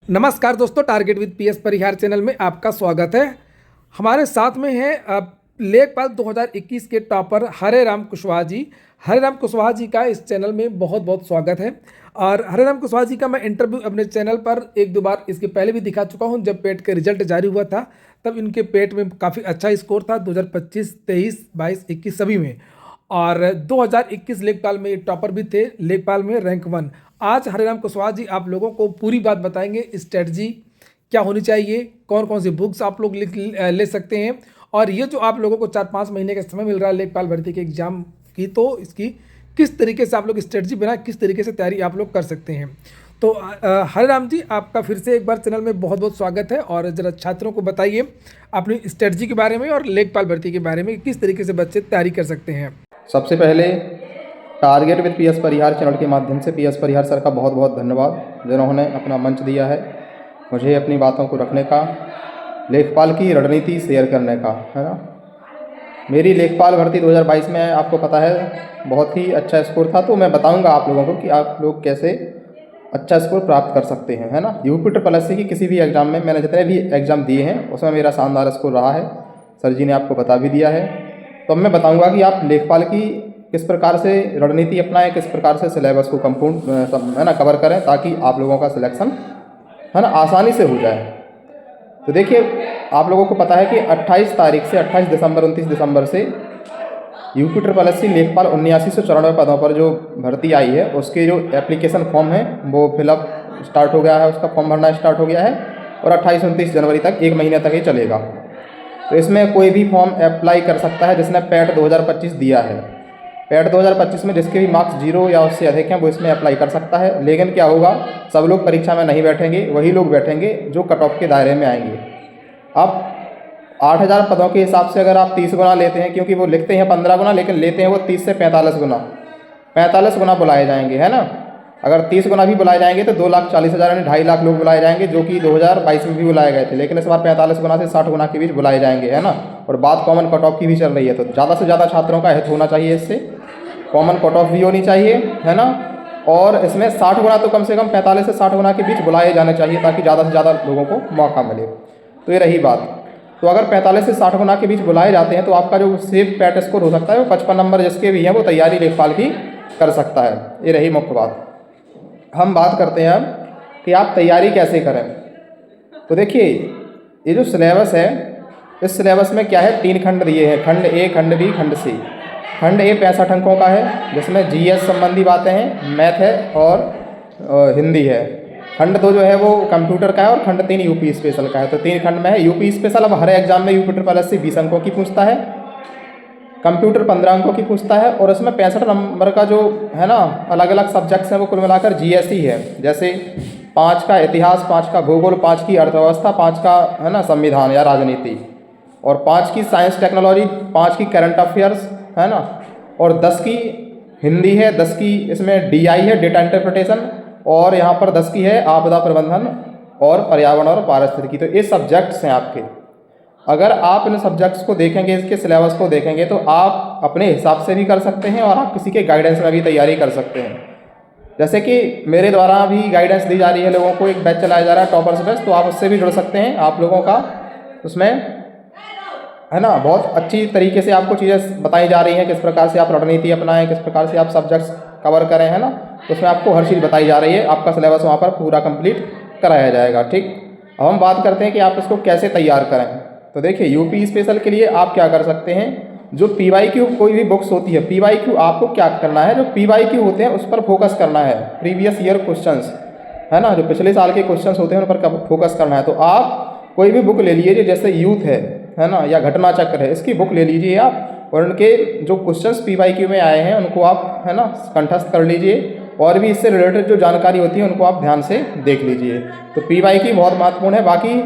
नमस्कार दोस्तों, target with PS Parihar channel में आपका स्वागत है। हमारे साथ में है लेखपाल 2021 के टॉपर हरे राम कुशवाहा जी। हरे राम कुशवाहा जी का इस चैनल में बहुत बहुत स्वागत है। और हरे राम कुशवाहा जी का मैं इंटरव्यू अपने चैनल पर एक दो बार इसके पहले भी दिखा चुका हूं। जब पेट का रिजल्ट जारी हुआ था तब इनके पेट में काफ़ी अच्छा स्कोर था 2025, 23, 22, 21 सभी में। और 2021 लेखपाल में ये टॉपर भी थे, लेखपाल में रैंक 1। आज हरिराम कुशवाहा जी आप लोगों को पूरी बात बताएंगे, स्ट्रेटजी क्या होनी चाहिए, कौन कौन सी बुक्स आप लोग ले सकते हैं, और ये जो आप लोगों को 4-5 महीने का समय मिल रहा है लेखपाल भर्ती के एग्जाम की, तो इसकी किस तरीके से आप लोग स्ट्रेटजी बनाए, किस तरीके से तैयारी आप लोग कर सकते हैं। तो हरिराम जी, आपका फिर से एक बार चैनल में बहुत बहुत स्वागत है। और जरा छात्रों को बताइए अपनी स्ट्रेटजी के बारे में और लेखपाल भर्ती के बारे में, किस तरीके से बच्चे तैयारी कर सकते हैं। सबसे पहले target with PS Parihar channel के माध्यम से पीएस परिहार सर का बहुत बहुत धन्यवाद जिन्होंने अपना मंच दिया है मुझे अपनी बातों को रखने का, लेखपाल की रणनीति शेयर करने का, है ना। मेरी लेखपाल भर्ती 2022 में आपको पता है बहुत ही अच्छा स्कोर था, तो मैं बताऊंगा आप लोगों को कि आप लोग कैसे अच्छा स्कोर प्राप्त कर सकते हैं, है ना। UP-SSC की किसी भी एग्ज़ाम में मैंने जितने भी एग्ज़ाम दिए हैं उसमें मेरा शानदार स्कोर रहा है, सर जी ने आपको बता भी दिया है। तो मैं बताऊंगा कि आप लेखपाल की किस प्रकार से रणनीति अपनाएं, किस प्रकार से सिलेबस को है ना कवर करें, ताकि आप लोगों का सिलेक्शन है ना आसानी से हो जाए। तो देखिए, आप लोगों को पता है कि 28 तारीख से 28 दिसंबर 29 दिसंबर से UP-SSC लेखपाल 7994 पदों पर जो भर्ती आई है उसके जो एप्लीकेशन फॉर्म है वो फिलअप स्टार्ट हो गया है, उसका फॉर्म भरना स्टार्ट हो गया है और 28-29 जनवरी तक, एक महीने तक ये चलेगा। तो इसमें कोई भी फॉर्म अप्लाई कर सकता है जिसने पैट 2025 दिया है। पैट 2025 में जिसके भी मार्क्स 0 या उससे अधिक हैं वो इसमें अप्लाई कर सकता है। लेकिन क्या होगा, सब लोग परीक्षा में नहीं बैठेंगे, वही लोग बैठेंगे जो कट ऑफ के दायरे में आएंगे। अब 8000 पदों के हिसाब से अगर आप 30 गुना लेते हैं, क्योंकि वो लिखते हैं 15 गुना लेकिन लेते हैं वो 30 से 45 गुना, 45 गुना बुलाए जाएंगे, है ना। अगर 30 गुना भी बुलाए जाएंगे तो 2,40,000 यानी 2.5 लाख लोग बुलाए जाएंगे, जो कि 2022 में भी बुलाए गए थे। लेकिन इस बार 45 गुना से 60 गुना के बीच बुलाए जाएंगे, है ना। और बात कॉमन कट ऑफ की भी चल रही है, तो ज़्यादा से ज़्यादा छात्रों का हित होना चाहिए, इससे कॉमन कट ऑफ भी होनी चाहिए, है ना। और इसमें 60 गुना तो कम से कम 45 से 60 गुना के बीच बुलाए जाने चाहिए, ताकि ज़्यादा से ज़्यादा लोगों को मौका मिले। तो ये रही बात। तो अगर 45 से 60 गुना के बीच बुलाए जाते हैं तो आपका जो सेफ पैट स्कोर हो सकता है वो 55 नंबर जिसके भी हैं वो तैयारी लेखपाल की कर सकता है। ये रही मुख्य बात। हम बात करते हैं अब कि आप तैयारी कैसे करें। तो देखिए, ये जो सिलेबस है, इस सिलेबस में क्या है, 3 खंड दिए हैं, खंड ए, खंड बी, खंड सी। खंड ए 65 अंकों का है जिसमें GS संबंधी बातें हैं, मैथ है और हिंदी है। खंड 2 जो है वो कंप्यूटर का है और खंड 3 यूपी स्पेशल का है। तो 3 खंड में है। यूपी स्पेशल अब हर एग्जाम में UP-SSC 20 अंकों की पूछता है, कंप्यूटर 15 अंकों की पूछता है, और इसमें 65 नंबर का जो है ना अलग अलग सब्जेक्ट्स हैं वो कुल मिलाकर GS ही है। जैसे 5 का इतिहास, 5 का भूगोल, 5 की अर्थव्यवस्था, 5 का है ना संविधान या राजनीति, और 5 की साइंस टेक्नोलॉजी, 5 की करंट अफेयर्स, है ना, और 10 की हिंदी है, 10 की इसमें DI है, डेटा इंटरप्रिटेशन, और यहाँ पर 10 की है आपदा प्रबंधन और पर्यावरण और पारिस्थितिकी। तो ये सब्जेक्ट्स हैं आपके। अगर आप इन सब्जेक्ट्स को देखेंगे, इसके सिलेबस को देखेंगे, तो आप अपने हिसाब से भी कर सकते हैं और आप किसी के गाइडेंस में भी तैयारी कर सकते हैं। जैसे कि मेरे द्वारा भी गाइडेंस दी जा रही है लोगों को, एक बैच चलाया जा रहा है टॉपर्स बैच, तो आप उससे भी जुड़ सकते हैं। आप लोगों का उसमें है ना बहुत अच्छी तरीके से आपको चीज़ें बताई जा रही हैं, किस प्रकार से आप रणनीति अपनाएं, किस प्रकार से आप सब्जेक्ट्स कवर करें, है ना। तो उसमें आपको हर चीज़ बताई जा रही है, आपका सिलेबस वहाँ पर पूरा कंप्लीट कराया जाएगा। ठीक, अब हम बात करते हैं कि आप इसको कैसे तैयार करें। तो देखिए, यूपी स्पेशल के लिए आप क्या कर सकते हैं, जो PYQ कोई भी बुक्स होती है, PYQ आपको क्या करना है, जो PYQ होते हैं उस पर फोकस करना है। प्रीवियस ईयर क्वेश्चंस, है ना, जो पिछले साल के क्वेश्चंस होते हैं उन पर फोकस करना है। तो आप कोई भी बुक ले लीजिए, जैसे यूथ है ना, या घटना चक्र है, इसकी बुक ले लीजिए आप, और उनके जो क्वेश्चंस PYQ में आए हैं उनको आप है ना कंठस्थ कर लीजिए, और भी इससे रिलेटेड जो जानकारी होती है उनको आप ध्यान से देख लीजिए। तो PYQ बहुत महत्वपूर्ण है। बाकी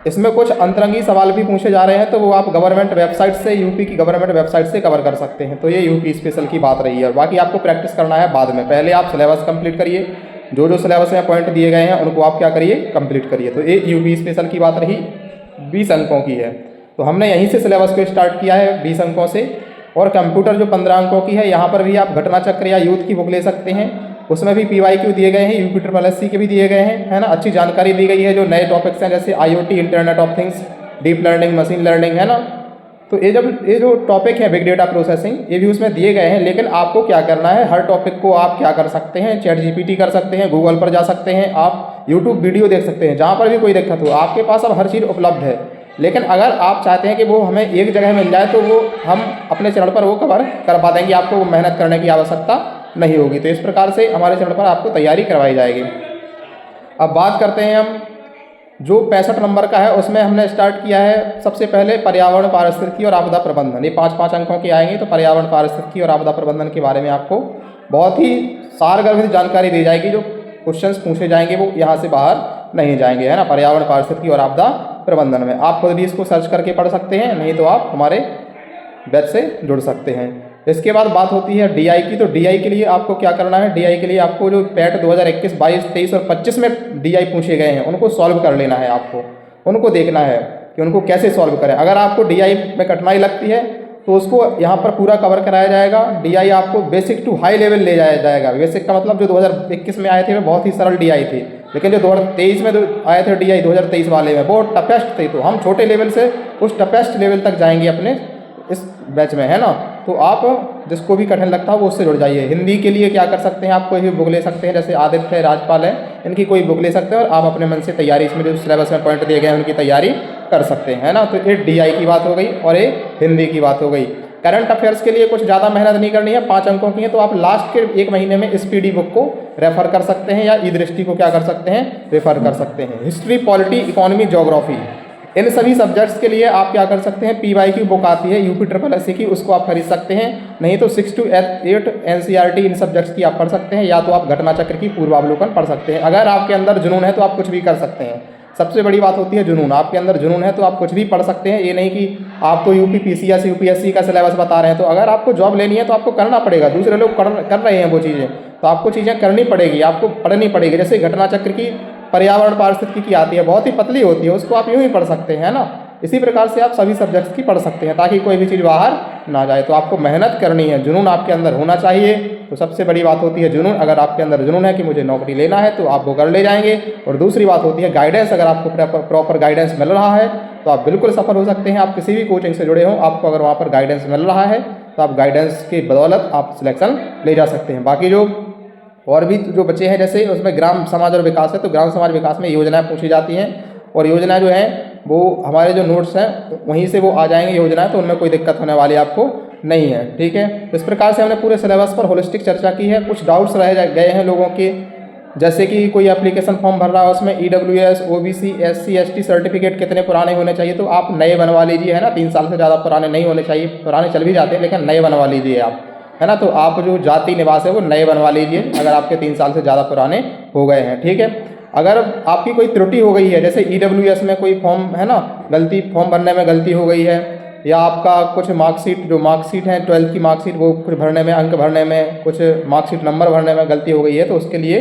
इसमें कुछ अंतरंगी सवाल भी पूछे जा रहे हैं, तो वो आप गवर्नमेंट वेबसाइट से, यूपी की गवर्नमेंट वेबसाइट से कवर कर सकते हैं। तो ये यूपी स्पेशल की बात रही है, और बाकी आपको प्रैक्टिस करना है बाद में। पहले आप सिलेबस कंप्लीट करिए, जो जो सिलेबस में पॉइंट दिए गए हैं उनको आप क्या करिए, कंप्लीट करिए। तो ये यूपी स्पेशल की बात रही, 20 अंकों की है। तो हमने यहीं से सिलेबस को स्टार्ट किया है 20 अंकों से। और कंप्यूटर जो 15 अंकों की है, यहाँ पर भी आप घटना चक्र या यूथ की बुक ले सकते हैं। उसमें भी PYQ दिए गए हैं, UP SSC के भी दिए गए हैं, है ना। अच्छी जानकारी दी गई है। जो नए टॉपिक्स हैं जैसे IoT, internet of things, deep learning, machine learning, है ना। तो ये जो टॉपिक है बिग डेटा प्रोसेसिंग, ये भी उसमें दिए गए हैं। लेकिन आपको क्या करना है, हर टॉपिक को आप क्या कर सकते हैं, ChatGPT कर सकते हैं, गूगल पर जा सकते हैं, आप यूट्यूब वीडियो देख सकते हैं। जहाँ पर भी कोई दिक्कत हो, आपके पास अब हर चीज़ उपलब्ध है। लेकिन अगर आप चाहते हैं कि वो हमें एक जगह मिल जाए तो वो हम अपने चैनल पर वो कवर कर पा देंगे, आपको मेहनत करने की आवश्यकता नहीं होगी। तो इस प्रकार से हमारे चैनल पर आपको तैयारी करवाई जाएगी। अब बात करते हैं हम जो 65 नंबर का है, उसमें हमने स्टार्ट किया है सबसे पहले पर्यावरण, पारिस्थितिकी और आपदा प्रबंधन। ये 5-5 अंकों की आएंगे। तो पर्यावरण, पारिस्थितिकी और आपदा प्रबंधन के बारे में आपको बहुत ही सारगर्भित जानकारी दी जाएगी। जो क्वेश्चंस पूछे जाएंगे वो यहाँ से बाहर नहीं जाएंगे, है ना। पर्यावरण, पारिस्थितिकी और आपदा प्रबंधन में आप खुद भी इसको सर्च करके पढ़ सकते हैं, नहीं तो आप हमारे बैच से जुड़ सकते हैं। इसके बाद बात होती है DI की। तो DI के लिए आपको क्या करना है, DI के लिए आपको जो पैट 2021, 22, 23 और 25 में DI पूछे गए हैं उनको सॉल्व कर लेना है। आपको उनको देखना है कि उनको कैसे सॉल्व करें। अगर आपको DI में कठिनाई लगती है तो उसको यहाँ पर पूरा कवर कराया जाएगा। DI आपको बेसिक टू हाई लेवल ले जाया जाएगा। बेसिक का मतलब जो 2021 में आए थे वो बहुत ही सरल DI थे, लेकिन जो 2023 में जो आए थे DI 2023 वाले में वो टफेस्ट थे। तो हम छोटे लेवल से उस टफेस्ट लेवल तक जाएंगे अपने इस बैच में, है ना। तो आप जिसको भी कठिन लगता है वो उससे जुड़ जाइए। हिंदी के लिए क्या कर सकते हैं, आप कोई भी बुक ले सकते हैं, जैसे आदित्य है, राजपाल है, इनकी कोई बुक ले सकते हैं और आप अपने मन से तैयारी, इसमें जो सिलेबस में पॉइंट दिए गए हैं उनकी तैयारी कर सकते हैं, है ना। तो ये DI की बात हो गई और ये हिंदी की बात हो गई। करंट अफेयर्स के लिए कुछ ज़्यादा मेहनत नहीं करनी है, 5 अंकों की है। तो आप लास्ट के 1 महीने में इस PD बुक को रेफर कर सकते हैं या ई-दृष्टि को क्या कर सकते हैं, रेफर कर सकते हैं। हिस्ट्री, पॉलिटी, इकोनॉमी, ज्योग्राफी, इन सभी सब्जेक्ट्स के लिए आप क्या कर सकते हैं, PYQ बुक आती है UP की, उसको आप खरीद सकते हैं। नहीं तो 6 to 8 NCERT इन सब्जेक्ट्स की आप पढ़ सकते हैं, या तो आप घटना चक्र की पूर्वावलोकन पढ़ सकते हैं। अगर आपके अंदर जुनून है तो आप कुछ भी कर सकते हैं। सबसे बड़ी बात होती है जुनून। आपके अंदर जुनून है तो आप कुछ भी पढ़ सकते हैं। ये नहीं कि आपको UPPCS, UPSC का सिलेबस बता रहे हैं। तो अगर आपको जॉब लेनी है तो आपको करना पड़ेगा। दूसरे लोग कर रहे हैं वो चीज़ें, तो आपको चीज़ें करनी पड़ेगी, आपको पढ़नी पड़ेगी। जैसे घटना चक्र की पर्यावरण, पारिस्थितिकी की आती है, बहुत ही पतली होती है, उसको आप यूँ ही पढ़ सकते हैं, ना। इसी प्रकार से आप सभी सब्जेक्ट्स की पढ़ सकते हैं ताकि कोई भी चीज़ बाहर ना जाए। तो आपको मेहनत करनी है, जुनून आपके अंदर होना चाहिए। तो सबसे बड़ी बात होती है जुनून। अगर आपके अंदर जुनून है कि मुझे नौकरी लेना है तो आप वो कर ले जाएंगे। और दूसरी बात होती है गाइडेंस। अगर आपको प्रॉपर गाइडेंस मिल रहा है तो आप बिल्कुल सफल हो सकते हैं। आप किसी भी कोचिंग से जुड़े हों, आपको अगर वहाँ पर गाइडेंस मिल रहा है तो आप गाइडेंस की बदौलत आप सिलेक्शन ले जा सकते हैं। बाकी जो और भी जो बच्चे हैं, जैसे उसमें ग्राम समाज और विकास है, तो ग्राम समाज विकास में योजनाएं पूछी जाती हैं और योजना जो है वो हमारे जो नोट्स हैं वहीं से वो आ जाएंगे योजनाएं, तो उनमें कोई दिक्कत होने वाली आपको नहीं है, ठीक है। तो इस प्रकार से हमने पूरे सिलेबस पर होलिस्टिक चर्चा की है। कुछ डाउट्स रह गए हैं लोगों के, जैसे कि कोई एप्लीकेशन फॉर्म भर रहा है उसमें EWS, OBC, SC, ST certificate कितने पुराने होने चाहिए, तो आप नए बनवा लीजिए, है ना। 3 साल से ज़्यादा पुराने नहीं होने चाहिए, पुराने चल भी जाते हैं लेकिन नए बनवा लीजिए आप, है ना। तो आप जो जाति निवास है वो नए बनवा लीजिए अगर आपके 3 साल से ज़्यादा पुराने हो गए हैं, ठीक है। अगर आपकी कोई त्रुटि हो गई है, जैसे EWS में कोई फॉर्म है ना गलती, फॉर्म भरने में गलती हो गई है, या आपका कुछ मार्कशीट है 12th की मार्कशीट, वो कुछ भरने में, अंक भरने में, कुछ मार्कशीट नंबर भरने में गलती हो गई है, तो उसके लिए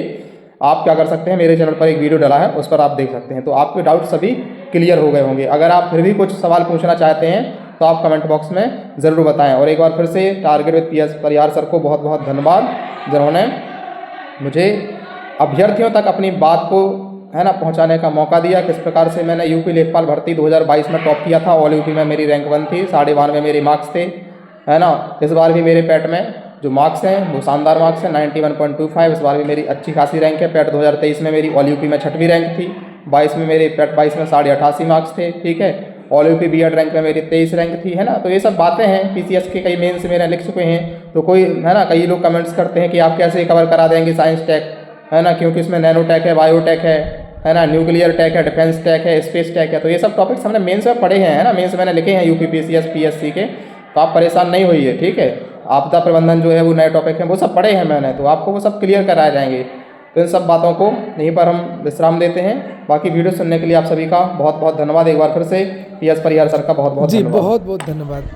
आप क्या कर सकते हैं, मेरे चैनल पर एक वीडियो डाला है उस पर आप देख सकते हैं। तो आपके डाउट सभी क्लियर हो गए होंगे। अगर आप फिर भी कुछ सवाल पूछना चाहते हैं तो आप कमेंट बॉक्स में ज़रूर बताएं। और एक बार फिर से target with PS Parihar sir को बहुत बहुत धन्यवाद, जिन्होंने मुझे अभ्यर्थियों तक अपनी बात को, है ना, पहुंचाने का मौका दिया। किस प्रकार से मैंने UP लेखपाल भर्ती 2022 में टॉप किया था, ऑल UP में मेरी रैंक 1 थी, 92 मेरे मार्क्स थे, है ना। इस बार भी मेरे पैट में जो मार्क्स हैं वो शानदार मार्क्स हैं, 91.25। इस बार भी मेरी अच्छी खासी रैंक है। पैट 2023 में मेरी ऑल UP में 6वीं रैंक थी, 22 में मेरे पैट 22 में 88.5 मार्क्स थे, ठीक है। ऑल UP B.Ed रैंक में मेरी 23 रैंक थी, है ना। तो ये सब बातें हैं, PCS के कई मेन से मेरे लिख चुके हैं। तो कोई, है ना, कई लोग कमेंट्स करते हैं कि आप कैसे कवर करा देंगे साइंस टेक, है ना, क्योंकि इसमें नैनो टेक है, बायोटेक है ना, न्यूक्लियर टेक है, डिफेंस टेक है, स्पेस टेक है। तो ये सब टॉपिक्स हमने मेंस में पढ़े हैं, है ना, मेंस मैंने लिखे हैं UP PCS PSC के। तो आप परेशान नहीं होइए, ठीक है। आपदा प्रबंधन जो है वो नए टॉपिक हैं, वो सब पढ़े हैं मैंने, तो आपको वो सब क्लियर कराए जाएंगे। तो इन सब बातों को यहीं पर हम विश्राम देते हैं। बाकी वीडियो सुनने के लिए आप सभी का बहुत बहुत धन्यवाद। एक बार फिर से PS परिहार सर का बहुत बहुत जी, धन्यवाद। बहुत बहुत धन्यवाद।